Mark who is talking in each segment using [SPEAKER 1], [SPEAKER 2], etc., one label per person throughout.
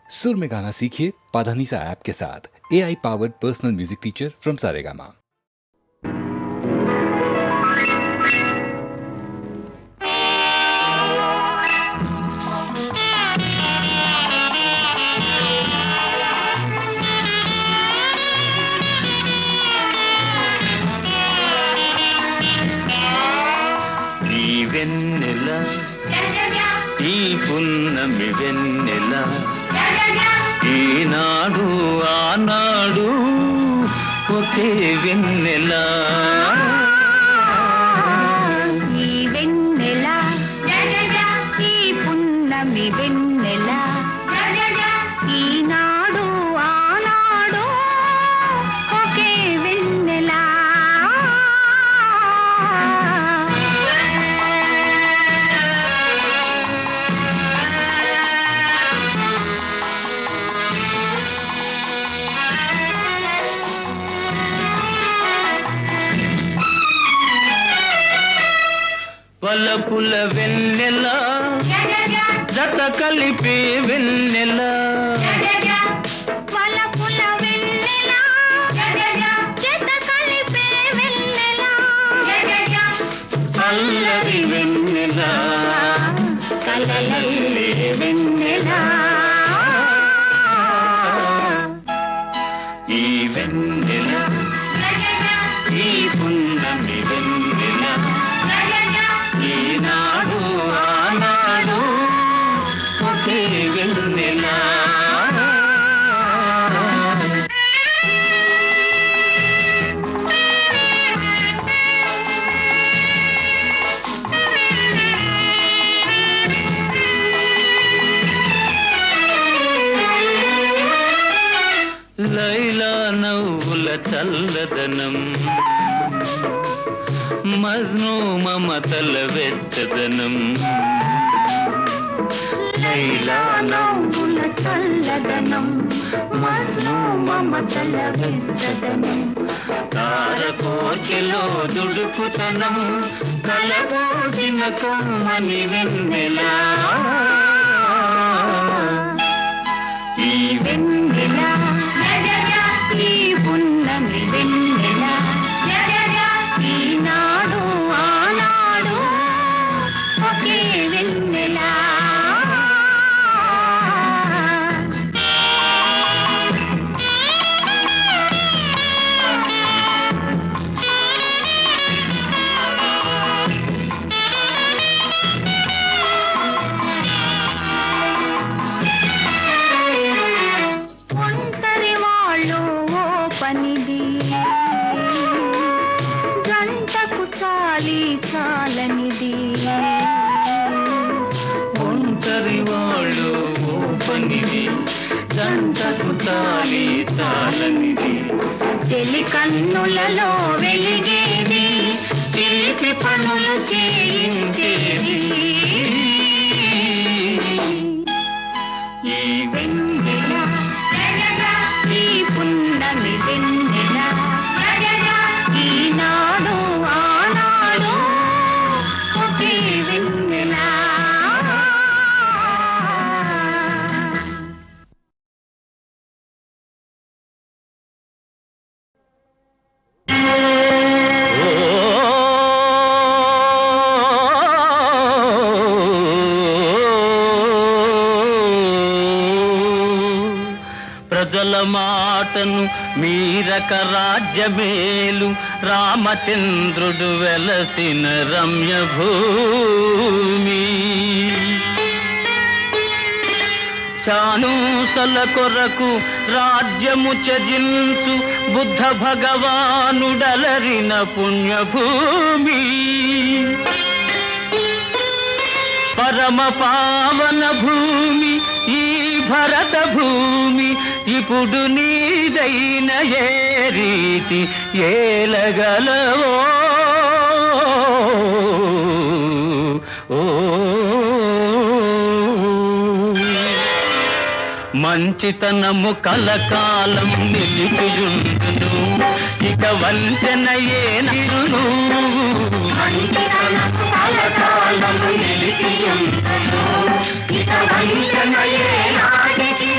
[SPEAKER 1] सुर में गाना सीखिए पाधानीसा ऐप के साथ। AI powered personal music teacher from Saregama.
[SPEAKER 2] ఈ వెన్నెల ఈ పున్నమి వెన్నెల ఈనాడు ఆనాడు ఒకే వెన్నెల
[SPEAKER 3] ఈ వెన్నెల ఈ పున్నమి వెన్నెల ఈనాడు ఆనాడు ఒకే వెన్నెల
[SPEAKER 2] వలపుల వెన్నెల జత కలిపే వెన్నెల
[SPEAKER 3] వలపుల వెన్నెల జత కలిపే వెన్నెల
[SPEAKER 2] చల్లది వెన్నెల
[SPEAKER 3] కలలల్లే వెన్నెల
[SPEAKER 2] ఈ వెన్నెల ఈ పున్నమి వెన్నెల ఈనాడు ఆనాడు ఒకే వెన్నెల లైలా నవ్వుల చల్లదనం మజ్ను మమతల వెచ్చదనం లైలా
[SPEAKER 3] నవ్వుల చల్లదనం మజ్ను మమతల వెచ్చదనం
[SPEAKER 2] తారకోచెలో దుడుకుతనం కలబోసిన కమ్మని వెన్నెల
[SPEAKER 3] ఈ వెన్నెల ఈ పున్నమి వెన్నెల ఈనాడు ఆనాడు ఒకే వెన్నెల ఒంటరి వాళ్ళు ఓ పనిది జంటకు చాలి చాలనిది
[SPEAKER 2] ఒంటరి వాళ్ళు ఓ పనిది జంటకు తాలి తాళనిది
[SPEAKER 3] చెలి కన్నులలో వెలిగేది
[SPEAKER 2] చిలిపి పనులు చేయించేది
[SPEAKER 3] ఈ వెన్నెల ఈ పున్నమి వెన్నెల ఈనాడు ఆనాడు ఒకే వెన్నెల
[SPEAKER 2] ప్రజల మాటను మీరక రాజ్యమేలు రామచంద్రుడు వెలసిన రమ్య భూమి చానూసల కొరకు రాజ్యము త్యజించు బుద్ధ భగవానుడలరిన పుణ్యభూమి పరమ పావన భూమి ఈ భరత భూమి ఇప్పుడు నీదైన ఏ రీతి ఏలగలవో మంచితనము కలకాలం నిలిపియుండును ఇక వంచన ఏనును మంచితనము కలకాలం నిలిపియుండును ఇక వంచన ఏనాటికి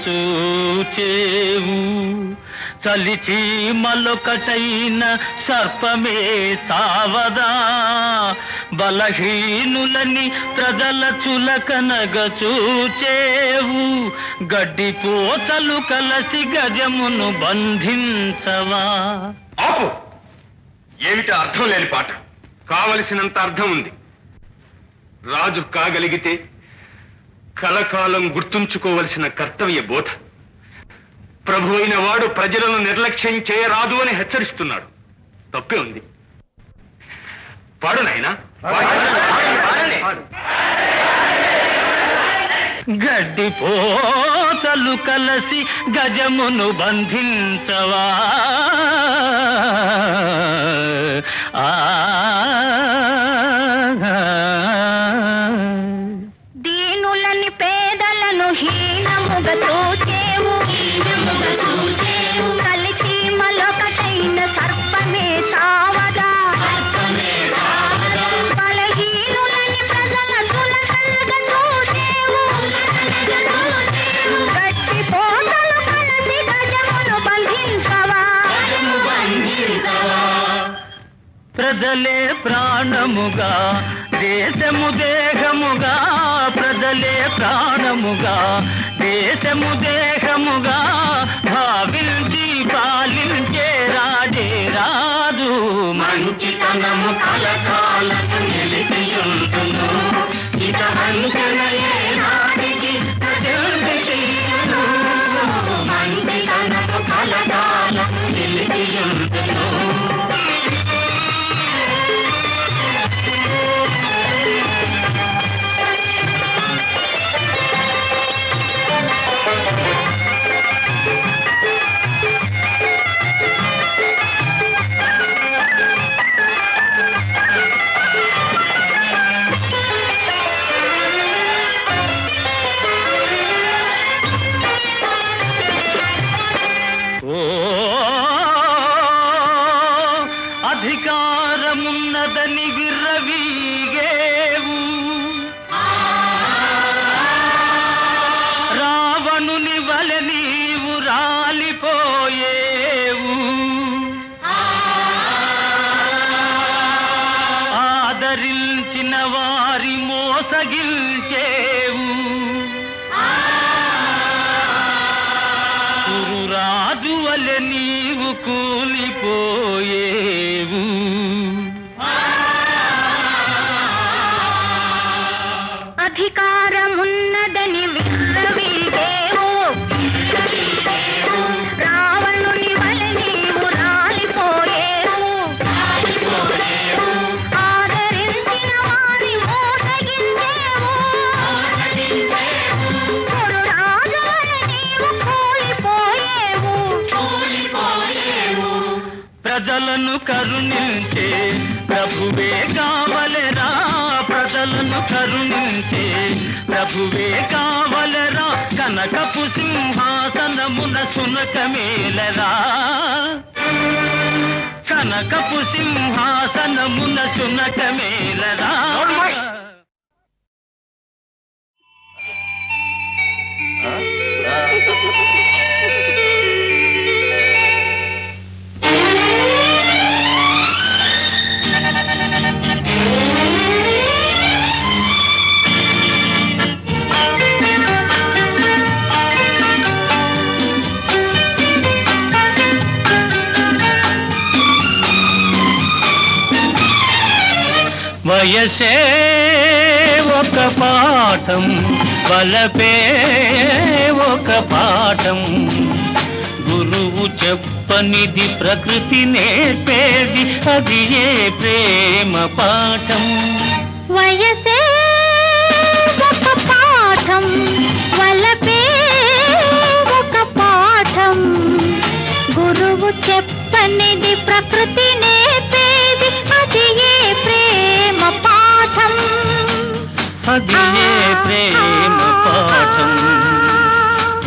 [SPEAKER 2] చూచేవు చలిచి మలొకటైన సర్పమే చావదా బలహీనులని ప్రజల చులకనగ చూచేవు గడ్డి పోతలు కలసి గజమును బంధించవా.
[SPEAKER 4] ఆపు! ఏమిటి అర్థం లేని పాట? కావలసినంత అర్థం ఉంది. రాజు కాగలిగితే కలకాలం గుర్తుంచుకోవలసిన కర్తవ్య బోధ. ప్రభు అయిన వాడు ప్రజలను నిర్లక్ష్యం చేయరాదు అని హెచ్చరిస్తున్నాడు. తప్పే ఉంది. పాడు నాయనా.
[SPEAKER 2] గడ్డి పోతలు కలసి గజమును బంధించవా.
[SPEAKER 3] దీనులని పేదలను హీనముగా చూచేవు కలిసి మలొకటైన సర్పమే చావదా బలహీనులని ప్రజల చులకనగ చూచేవు గట్టి పోతలు కలిసి గజమును బంధించవా.
[SPEAKER 2] ప్రజలే ప్రాణముగా దేశము దేహముగా ప్రజలే ప్రాణముగా దేశము దేహముగా భావించి పాలించే రాజే రాజు. మంచితనము కలకాలము నిలిచియుండును ఇక వంచనయే నాటికి ప్రజల్ని చెయ్యును. మంచితనము కలకాలము నిలిచియుండును. అధికారమున్నదని విర్రవీగేవు రావణుని వలె నీవు రాలిపోయేవు. ఆదరించిన వారి మోసగిల్చేవు. రాజు వలె నీవు కూలిపోయేవు.
[SPEAKER 3] అధికారమున్నదని విర్రవీగేవు రావణుని వలె నీవు రాలిపోయేవు. ఆదరించిన వారి మోసగించేవు. చూడు రాజు వలె నీవు కూలిపోయేవు.
[SPEAKER 2] ప్రజలను కరుణించే ప్రభువే కావలెరా. ప్రజలను కరుణించే ప్రభువే కావలెరా. కనకపు సింహాసనమున సునకమేలరా. కనకపు సింహాసనమున సునకమేలరా. వయసే ఒక పాఠం వలపే ఒక పాఠం గురువు చెప్పనిది ప్రకృతి నేర్పేది అది ఏ ప్రేమ పాఠం.
[SPEAKER 3] వయసే ఒక పాఠం వలపే ఒక పాఠం గురువు చెప్పనిది ప్రకృతి నేర్పేది అది ఏ ప్రేమ పాఠం.
[SPEAKER 2] అది ఏ ప్రేమ పాఠం.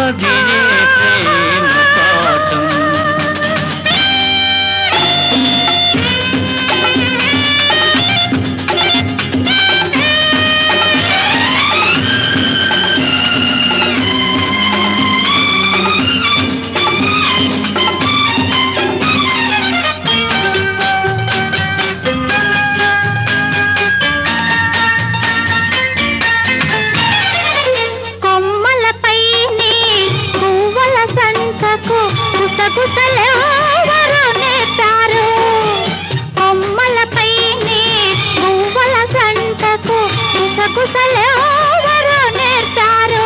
[SPEAKER 2] అది ఏ ప్రేమ పాఠం.
[SPEAKER 3] గుసగుసలెవరు నేర్చారు కొమ్మలపైనే పువ్వుల సంటకు గుసగుసలెవరు నేర్చారు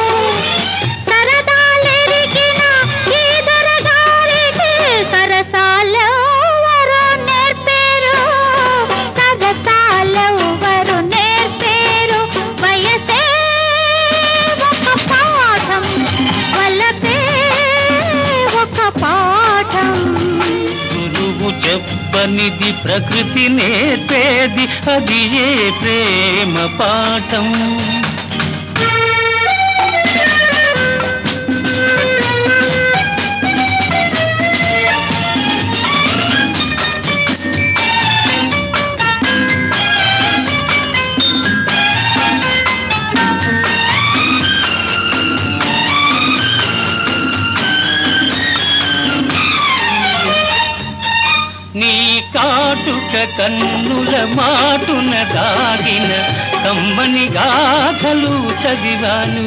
[SPEAKER 3] సరదాలెరిగిన ఈ దొరగారికి సరసాలెవరు నేర్పారు సరసాలెవరు నేర్పారు వయసే ఒక పాఠం వలపే ఒక పాఠం
[SPEAKER 2] గురువు చెప్పనిది ప్రకృతి నేర్పేది అది ఏ ప్రేమ పాఠం. నీ కాటుక కన్నుల మాటున దాగిన కమ్మని గాథలు చదివాను.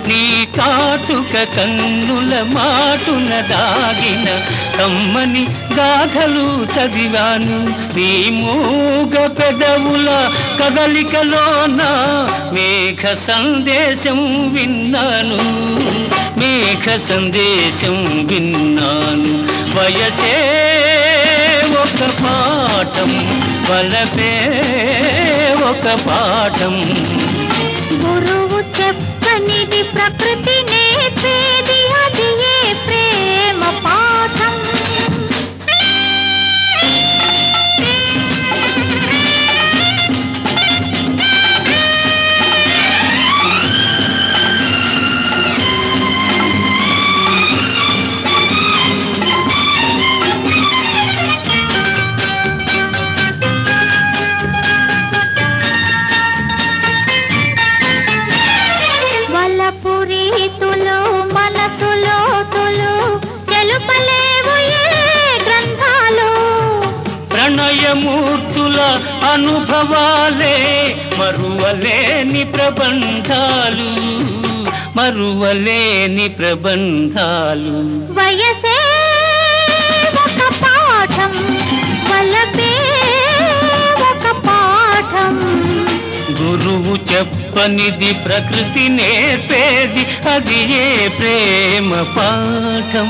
[SPEAKER 2] నీ కాటుక కన్నుల మాటున దాగిన కమ్మని గాథలు చదివాను. నీ మూగ పెదవుల కదలికలోన మేఘ సందేశం విన్నాను. మేఘ సందేశం విన్నాను. వయసే ఒక పాఠం వలపే ఒక పాఠం.
[SPEAKER 3] గురువు చెప్పనిది ప్రకృతి నేర్పేది అది ఏ ప్రేమ పాఠం. వలపురీతులు మనసులోతులు తెలుపలేవు ఏ గ్రంథాలు.
[SPEAKER 2] ప్రణయమూర్తుల అనుభవాలే మరువలేని ప్రబంధాలు. మరువలేని ప్రబంధాలు.
[SPEAKER 3] వయసే ఒక పాఠం వలపే ఒక పాఠం.
[SPEAKER 2] గురువు చెప్పనిది ప్రకృతి నేర్పేది అది ఏ ప్రేమ పాఠం.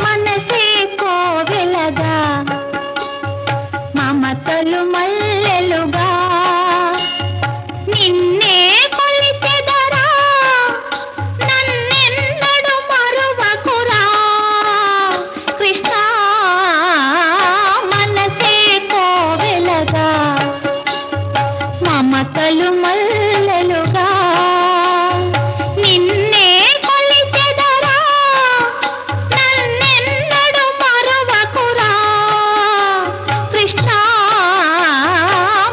[SPEAKER 3] మనసే కోవెలగా మమతలు మల్లెలుగా నిన్నే కొలిచెదరా నన్నెన్నడు మరువకురా కృష్ణ. మనసే కోవెలగా మమతలు మల్లెలుగా నిన్నే కొలిచెదరా నన్నెన్నడు మరువకురా కృష్ణ.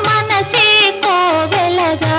[SPEAKER 3] మనసే కోవెలగా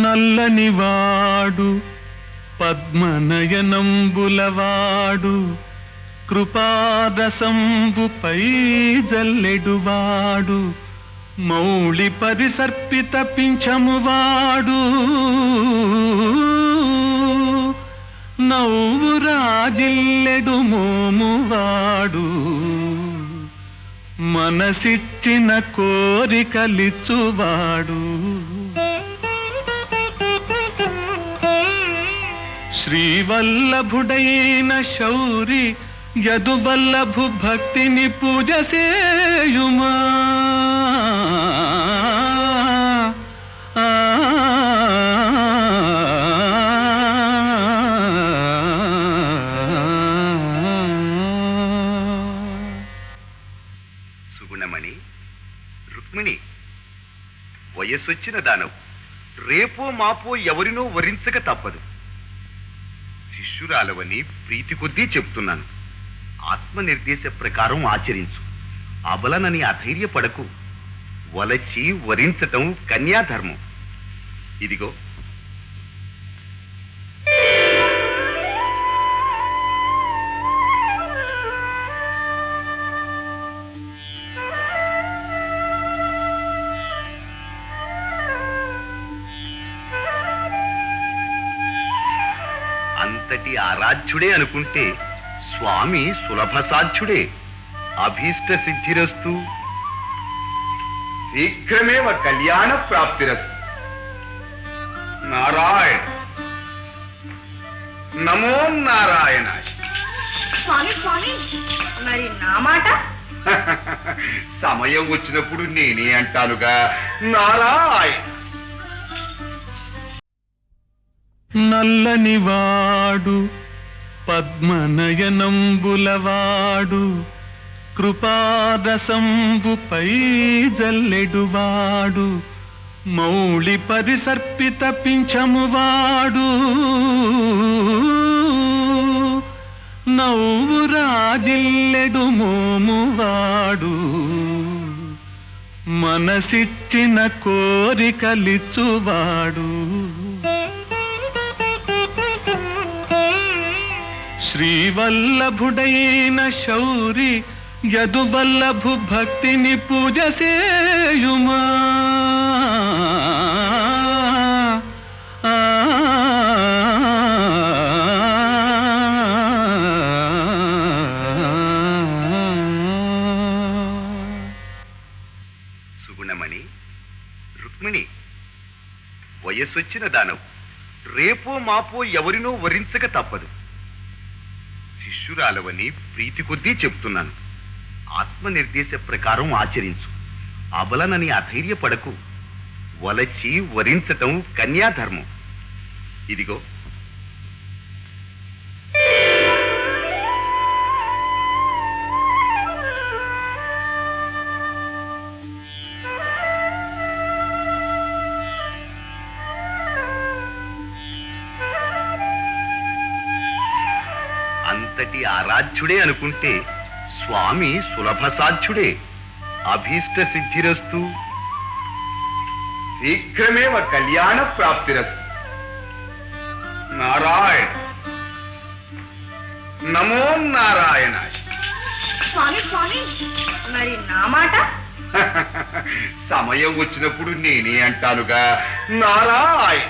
[SPEAKER 5] నల్లనివాడు పద్మనయనంబులవాడు కృపారసంబుపై జల్లెడువాడు మౌళి పరిసర్పిత పింఛమువాడు నవ్వు రాజిల్లెడు మోమువాడు మనసిచ్చిన కోరికలిచ్చువాడు శ్రీవల్లభుడైన శౌరి యదువల్లభు భక్తిని పూజ సేయుమా
[SPEAKER 6] సుగుణమణి, రుక్మిణి, వయస్సొచ్చిన దానవు రేపో మాపో ఎవరినో వరించక తప్పదు. శిష్యురాలవని ప్రీతి కొద్దీ చెప్తున్నాను. ఆత్మనిర్దేశ ప్రకారం ఆచరించు. అబలనని అధైర్యపడకు. వలచి వరించటం కన్యాధర్మం. ఇదిగో అంతటి ఆరాధ్యుడే అనుకుంటే స్వామి సులభ సాధ్యుడే. అభీష్ట సిద్ధిరస్తు. శీఘ్రమేవ కళ్యాణ ప్రాప్తిరస్తు. నారాయణ, నమో నారాయణ.
[SPEAKER 3] స్వామి స్వామి, మరి నా మాట?
[SPEAKER 6] సమయం వచ్చినప్పుడు నేనే అంటానుగా. నారాయణ.
[SPEAKER 5] నల్లనివాడు పద్మనయనంబులవాడు కృపారసంబుపై జల్లెడువాడు మౌళి పరిసర్పిత పింఛమువాడు నవ్వు రాజిల్లెడు మోమువాడు మనసిచ్చిన కోరికలిచ్చువాడు శ్రీవల్లభుడైన శౌరి యదువల్లభు భక్తిని పూజ సేయుమా
[SPEAKER 6] సుగుణమణి, రుక్మిణి, వయస్సొచ్చిన దానవు రేపో మాపో ఎవరినో వరించక తప్పదు. శిష్యురాలవని ప్రీతి కొద్దీ చెప్తున్నాను. ఆత్మనిర్దేశ ప్రకారం ఆచరించు. అబలనని అధైర్యపడకు. వలచి వరించటం కన్యాధర్మం. ఇదిగో అంతటి ఆరాధ్యుడే అనుకుంటే స్వామి సులభ సాధ్యుడే. అభీష్ట సిద్ధిరస్తు. శీఘ్రమేవ కళ్యాణ ప్రాప్తిరస్తు. నారాయణ, నమో నారాయణ.
[SPEAKER 3] స్వామి స్వామి, మరి నా మాట?
[SPEAKER 6] సమయం వచ్చినప్పుడు నేనే అంటానుగా. నారాయణ.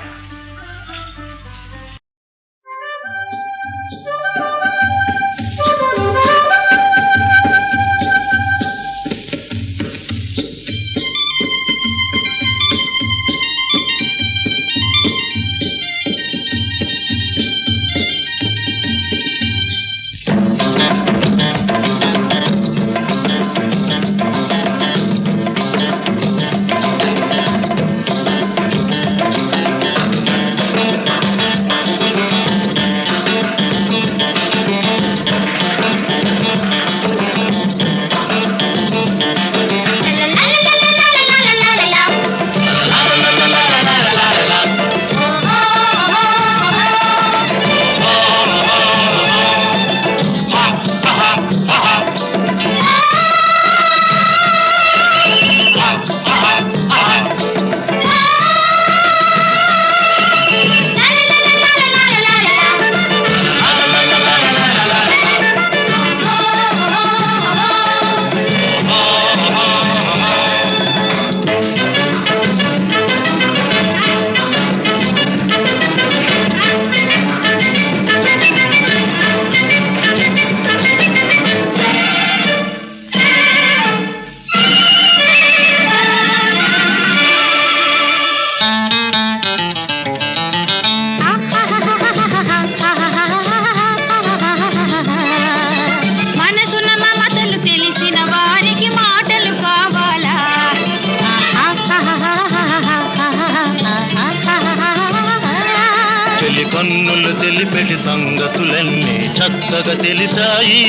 [SPEAKER 7] చక్కగా తెలిసాయి.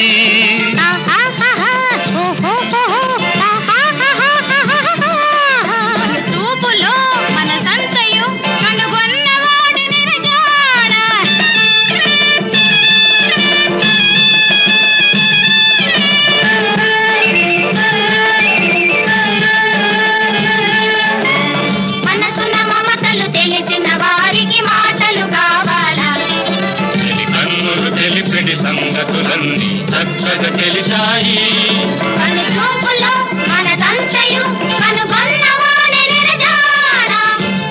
[SPEAKER 8] చూపులో మన సంతయు కనుగొన్నవాడి నిరజాడ. మనసున మమతలు తెలిసిన వారికి మాటలు కావాలా.
[SPEAKER 2] కన్నులు తెలిపెడి సంగతులన్నీ చక్కగా తెలిసాయి.
[SPEAKER 8] చూపులో మన సంతయు కనుగొన్నవాడి నిరజాడ.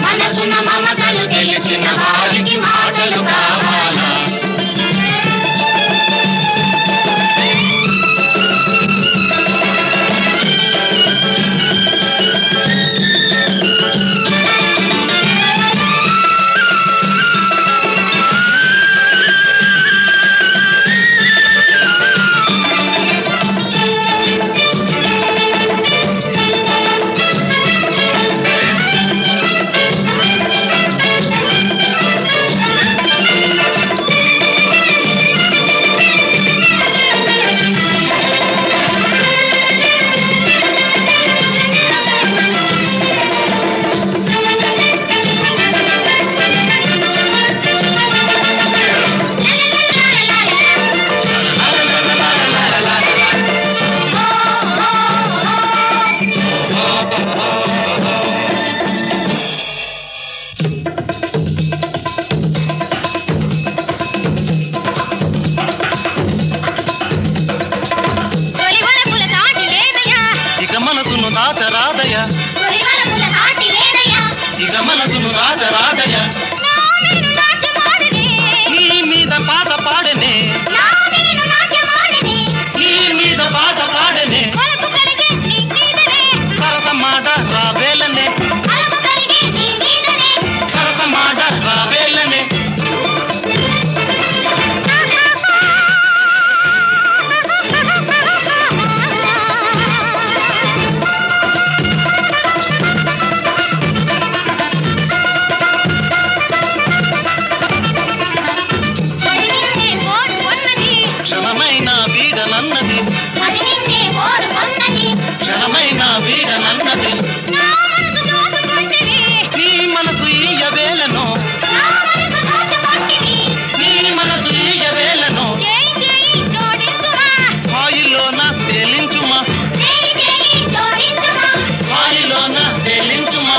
[SPEAKER 8] మనసున మమతలు తెలిసిన వారికి మాటలు కావాలా. తొలివలపుల సాటి లేదయ్యా.
[SPEAKER 7] ఇక మనసును దాచరాదయ,
[SPEAKER 8] తొలివలపుల సాటి లేదయ్యా.
[SPEAKER 7] ఇక మనసును దాచరాదయ.
[SPEAKER 8] నా వీరు నాట్యమాడనే.
[SPEAKER 7] నీ మీద పాట పాడనే,
[SPEAKER 8] నా వీరు నాట్యమాడనే.
[SPEAKER 7] నీ మీద పాట పాడనే.
[SPEAKER 8] కొలుపు కలిగి నీ మీదనే.
[SPEAKER 7] సరసమాట రావేలనే,
[SPEAKER 8] అలపు కలిగి నీ మీదనే.
[SPEAKER 7] సరసమాట రావేలనే.
[SPEAKER 8] అది నిన్నే కోరుకున్నది.
[SPEAKER 7] క్షణమైన వీడనన్నది,
[SPEAKER 8] అది నిన్నే కోరుకున్నది.
[SPEAKER 7] క్షణమైన వీడనన్నది.
[SPEAKER 8] నా మనసు దోచుకుంటివి.
[SPEAKER 7] నీ మనసు ఈయవేలను,
[SPEAKER 8] నా మనసు దోచుకుంటివి.
[SPEAKER 7] నీ మనసు ఈయవేలను.
[SPEAKER 8] చేయి చేయి జోడించుమా.
[SPEAKER 7] హాయిలోన తేలించుమా,
[SPEAKER 8] చేయి చేయి జోడించుమా.
[SPEAKER 7] హాయిలోన తేలించుమా.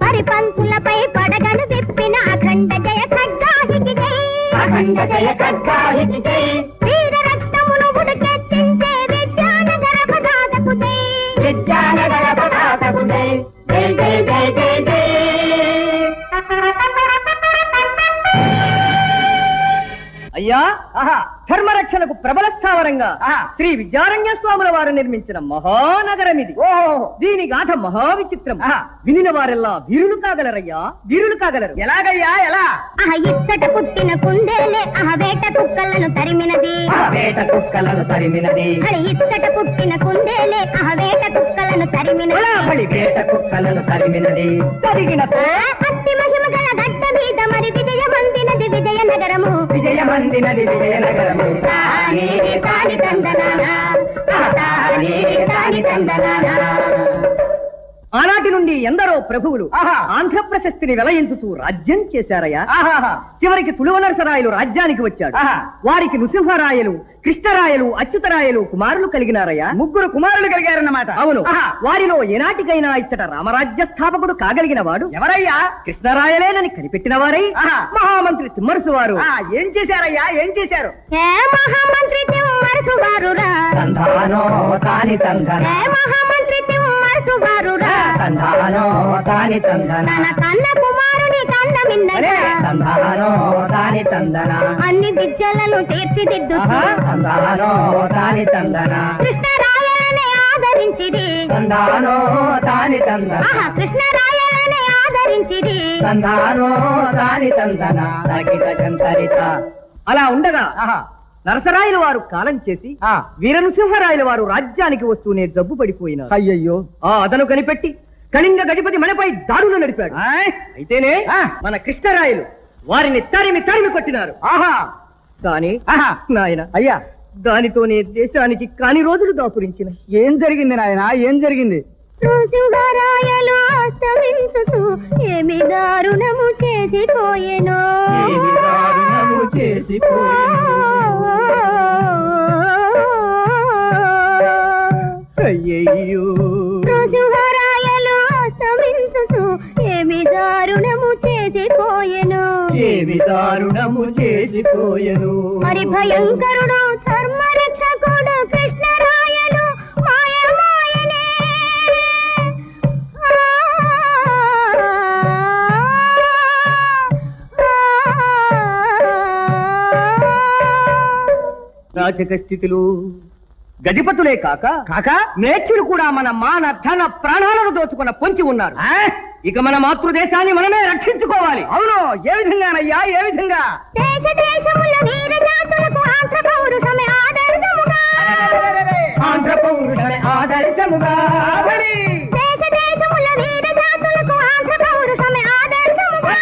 [SPEAKER 8] పరిపంచులపై పడగలు విప్పిన అఖండ జయ ఖడ్గాహికి జై.
[SPEAKER 3] అఖండ జయ ఖడ్గాహికి జై.
[SPEAKER 8] వీర రక్తమును ఉడికెత్తించే విద్యానగర పతాకకు జై.
[SPEAKER 3] విద్యానగర పతాకకు జై. జై జై జై జై జై.
[SPEAKER 9] అయ్యా ధర్మరక్షణకు ప్రబల స్థావరంగా శ్రీ విద్యారణ్య స్వాముల వారు నిర్మించిన మహానగరం ఇది. దీని గాథ మహా విచిత్రం. వినిన వారెల్లా వీరులు కాగలరయ్యా, వీరులు కాగలరు.
[SPEAKER 3] ఎలాగయ్యా ఎలా?
[SPEAKER 8] ఇచ్చట పుట్టిన కుందేలే వేట కుక్కలను తరిమినది.
[SPEAKER 3] వేట కుక్కలను తరిమినది.
[SPEAKER 8] ఇచ్చట పుట్టిన కుందేలే వేట కుక్కలను తరిమినది.
[SPEAKER 3] వేట కుక్కలను తరిమినది.
[SPEAKER 8] అట్టి మహిమ గల గడ్డ మీద మరి విజయమందినది విజయనగరము
[SPEAKER 9] విజయమందినది విజయనగరము
[SPEAKER 8] తానే తాని తందనానా తానే తాని తందనానా.
[SPEAKER 9] ఆనాటి నుండి ఎందరో ప్రభువులు ఆంధ్ర ప్రశస్తిని వెలయించుతూ రాజ్యం చేశారయ్యా. చివరికి తుళువనరసరాయలు రాజ్యానికి వచ్చాడు. వారికి నృసింహరాయలు, కృష్ణరాయలు, అచ్యుతరాయలు కుమారులు కలిగినారయ్యా. 3 కుమారులు కలిగారన్నమాట. అవును. వారిలో ఏనాటికైనా ఇచ్చట రామరాజ్య స్థాపకుడు కాగలిగిన వాడు ఎవరయ్యా? కృష్ణరాయలేనని కనిపెట్టిన వారై మహామంత్రి తిమ్మరుసు వారు ఏం చేశారయ్యా? ఏం చేశారు?
[SPEAKER 8] ఏ మహామంత్రి తిమ్మరుసు వారురా
[SPEAKER 9] తందానో తాని తందన,
[SPEAKER 8] ఏ మహామంత్రి తిమ్మరుసు వారురా
[SPEAKER 9] తందానో తాని తందన,
[SPEAKER 8] తన కన్న కుమారుని కన్న మిన్నగా
[SPEAKER 9] తందానో తాని తందన,
[SPEAKER 8] అన్ని విద్యలను తీర్చిదిద్దుతూ
[SPEAKER 9] తందానో తాని తందన,
[SPEAKER 8] కృష్ణరాయలనే ఆదరించిది
[SPEAKER 9] తందానో తాని తందన,
[SPEAKER 8] కృష్ణరాయలనే ఆదరించిది
[SPEAKER 9] తందానో తాని తందన తగిన చంతరిత. అలా ఉండగా నరసరాయల వారు కాలం చేసి వీర నృసింహరాయల వారు రాజ్యానికి వస్తూనే జబ్బు పడిపోయినారు. అయ్యయ్యో. అతను కనిపెట్టి కళింగ గజపతి మనపై దాడులు నడిపాడు. అయితేనే మన కృష్ణరాయలు వారిని తరిమి తరిమి కొట్టినారు. కానీ నాయన అయ్యా, దానితోనే దేశానికి కాని రోజులు దాపురించిన. ఏం జరిగింది నాయన? ఏం జరిగింది?
[SPEAKER 8] నృసింహరాయలు అస్తమించుతూ ఏమి దారుణము చేసిపోయెనో,
[SPEAKER 9] ఏమి దారుణము చేసిపోయెనో. అయ్యయ్యో.
[SPEAKER 8] నృసింహరాయలు అస్తమించుతూ ఏమి దారుణము చేసిపోయెనో,
[SPEAKER 9] ఏమి దారుణము చేసిపోయెను.
[SPEAKER 8] మరి భయంకరుడు ధర్మరక్షకుడు కృష్ణరాయలు మాయమాయనే.
[SPEAKER 9] రాజక స్థితిలో గజపతులే కాక మేచ్చులు కూడా మన మాన ధన ప్రాణాలను దోచుకున్న పొంచి ఉన్నారు. ఇక మన మాతృదేశాన్ని మనమే రక్షించుకోవాలి. అవును. ఏ విధంగానయ్యా? ఏ విధంగా?
[SPEAKER 8] దేశ దేశముల వీర జాతులకు ఆంధ్ర పౌరుషమే ఆదర్శముగా,
[SPEAKER 9] ఆంధ్ర పౌరుషమే ఆదర్శముగా.
[SPEAKER 8] దేశ దేశముల వీర జాతులకు ఆంధ్ర పౌరుషమే ఆదర్శముగా.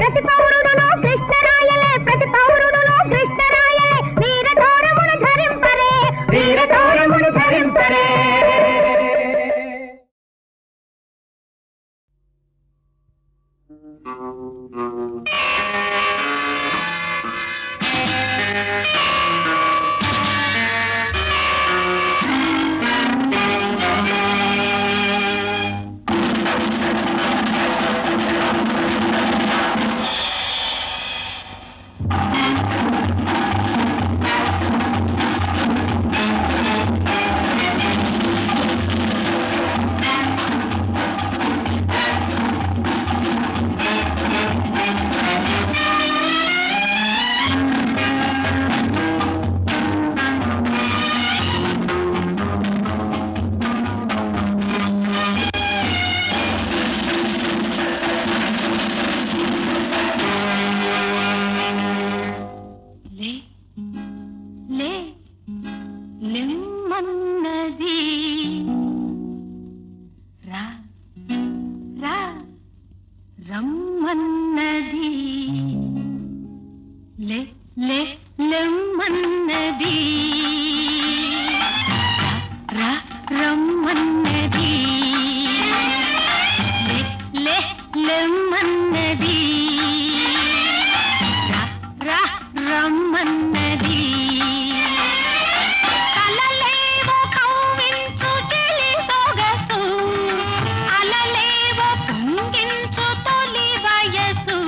[SPEAKER 8] ప్రతి పౌరుడును కృష్ణరాయలే, ప్రతి పౌరుడును కృష్ణరాయలే. వీర తోరమును ధరింపరే,
[SPEAKER 9] వీర తోరమును ధరింపరే.
[SPEAKER 8] లెమ్మన్నది రా రా రమ్మన్నది, లే లే లెమ్మన్నది రా రమ్మన్నది, లే లే లెమ్మన్నది రా రమ్మన్నది. అలలేవో కవ్వించు చెలి సొగసు, అలలేవో పొంగించు తొలి వయసు,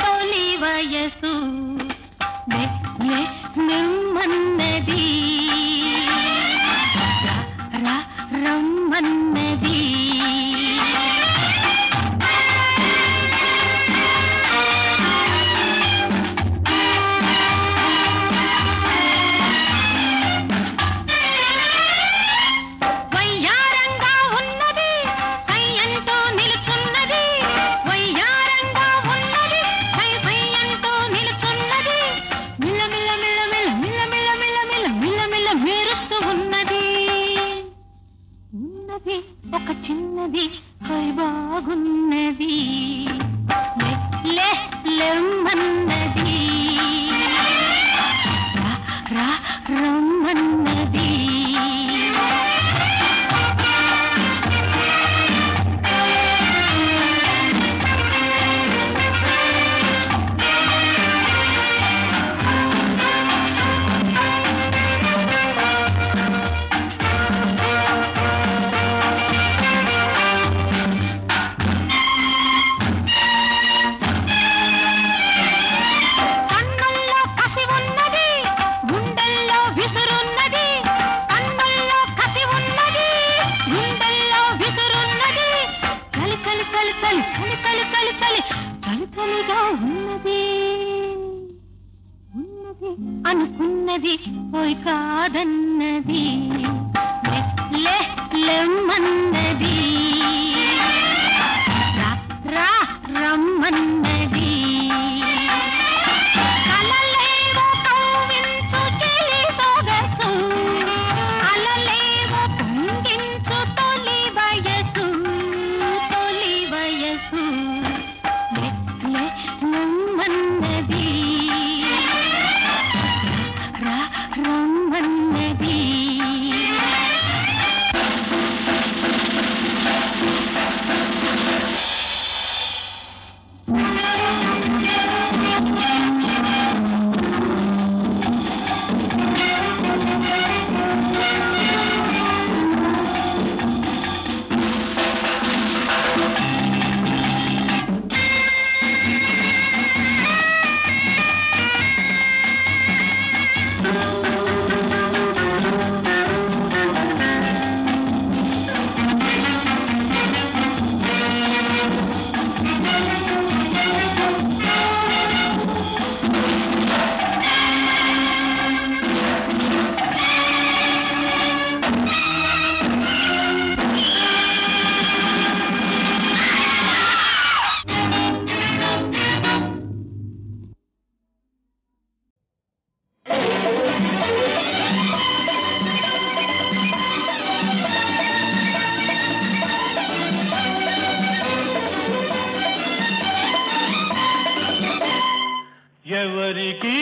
[SPEAKER 8] తొలి వయసు. నెమ్మన్నది రా రమ్మన్నది. వయ్యారంగా ఉన్నది సయ్యంతో నిలుచున్నది, వయ్యారంగా ఉన్నది సయ్యంతో నిలుచున్నది. మిల్ల మిల్ల మిల్ల మిల్ల మిల్ల మిల్ల మిల్ల మిల్ల మిల్ల మిల్ల మెరుస్తూ ఉన్నది. ఉన్నది ఒక చిన్నది హై బాగున్నది. లే లెమ్మ కాదన్నది ఓయ్ కాదన్నది లెమ్మన్నది రా రమ్మన్నది కలలేవో కవ్వించు చెలి సొగసు అలలేవో పొంగించు తొలి వయసు లెమ్మన్నది రా రమ్మన్నది
[SPEAKER 5] ఎవరికి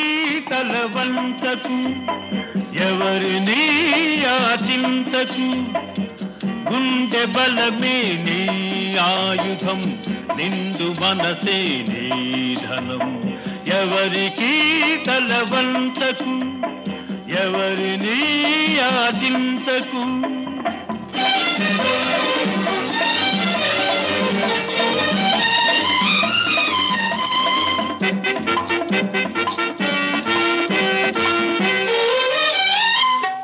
[SPEAKER 5] తలవంచకు ఎవరిని ఆచింతకు గుండె బలమే నీ ఆయుధం నిండు మనసే నీ ధనం ఎవరికి తలవంచకు ఎవరిని ఆచింతకు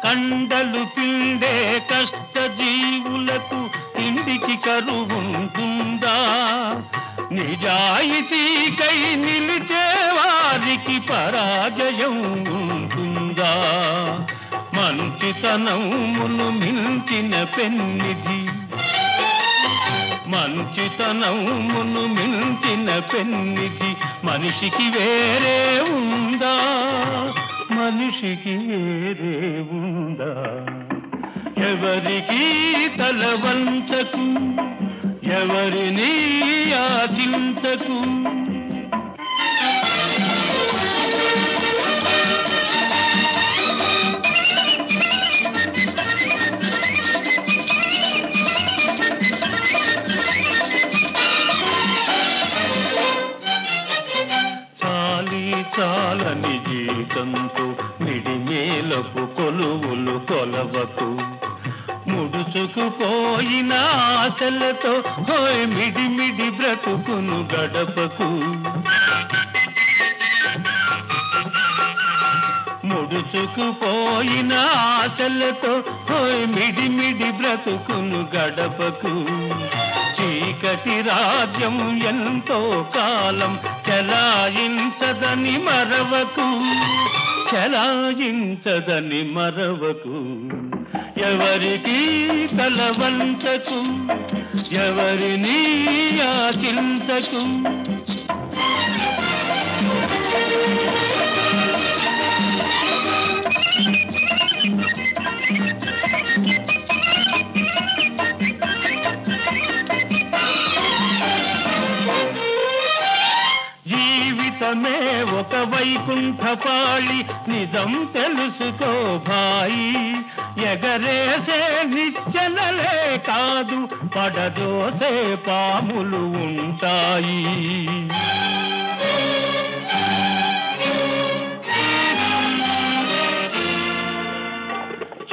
[SPEAKER 5] కండలు పిండే కష్ట జీవులకు ఇంటికి కరువుంటుందా నిజాయితీకై నిలిచే వారికి పరాజయం ఉంటుందా మంచితనమును మించిన పెన్నిధి మంచితనమును మించిన పెన్నిధి మనిషికి వేరే ఉందా మనిషికి వేరే ఉందా ఎవరికి తలవంచకు ఎవరిని ఆచింతకు చాలని జీతంతో మిడిమేలకు కొలువులు కొలవకు ముడుచుకుపోయిన ఆశలతో హోయ్ మిడిమిడి బ్రతుకును గడపకు ముడుచుకుపోయిన ఆశలతో హోయ్ మిడిమిడి బ్రతుకును గడపకు చీకటి రాజ్యం ఎంతో కాలం చలాయించదని మరవకు ఎవరికి తలవంచకు ఎవరిని ఆచించకు జీవితమే ఒక వైకుంఠపాళి నిజం తెలుసుకో భాయి ఎగరేసే నిచ్చెనలే కాదు పడదోసే పాములు ఉంటాయి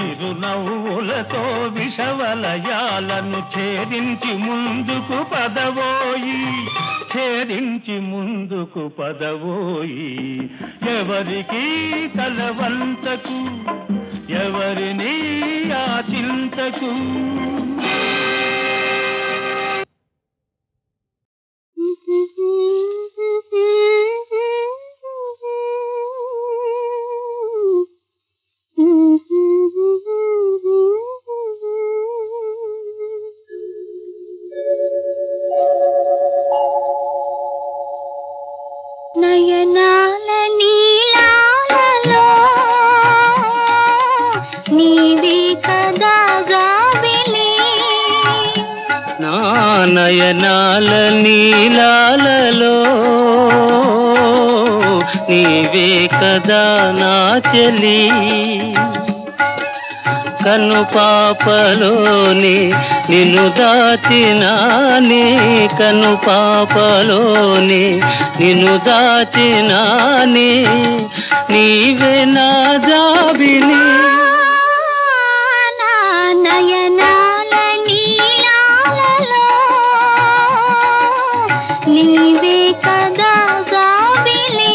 [SPEAKER 5] చిరునవ్వులతో విషవలయాలను ఛేదించి ముందుకు పదవోయి ఎవరికి తలవంచకు ఎవరిని ఆచింతకు
[SPEAKER 8] నీవే కదా జాబిలి
[SPEAKER 5] నా నయనాల నీలాలలో నీవే కదా నా చెలి కను పాపలోని నిన్ను దాచినానే కను పాపలోని నిన్ను దాచినానే నీవే నా జాబిలి
[SPEAKER 8] నా నయనాల నీలాలలో నీవే కదా జాబిలి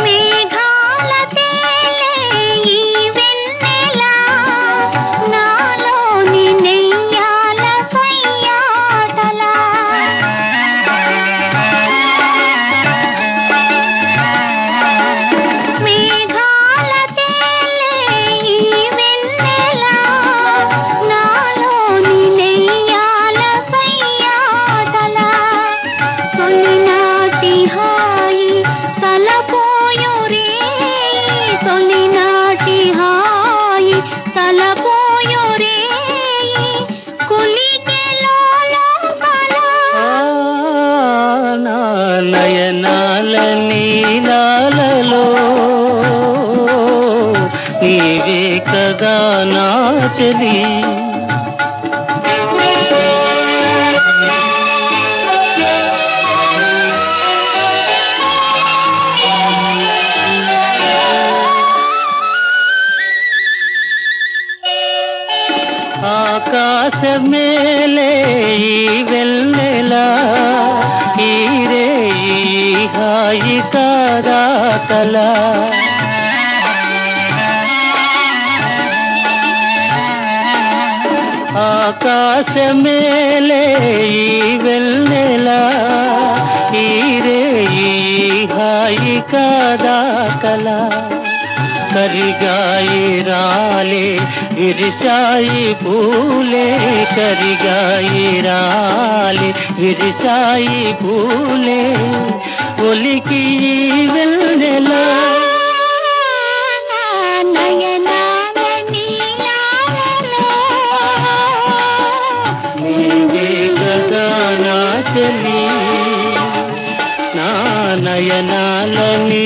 [SPEAKER 8] మేఘాల తేలే ఈ వెన్నెల నాలోని నెయ్యాల సయ్యాటల మేఘాల తేలే ఈ వెన్నెల నాలోని నెయ్యాల సయ్యాటల తొలినాటి హాయి తలపోయురే తొలినాటి హాయి తలపోయురే కులికెలలో
[SPEAKER 5] నా నయనాల నీలాలలో నీవే కదా నా చెలి ఆకాశమేలే ఈ వెన్నెలా ఈ రే ఈ హాయి కాదా కల ఆకాశమేలే ఈ వెన్నెలా ఈ రే ఈ హాయి కాదా కల కరిగాయి రాలే విరిశాయి పూలే కరిగాయి రాలే విరిశాయి పూలే ఒలికి వెన్నెల
[SPEAKER 8] నయనాల నీలాలలో
[SPEAKER 5] నీవే కదా నా చెలి నా నయనాల నీ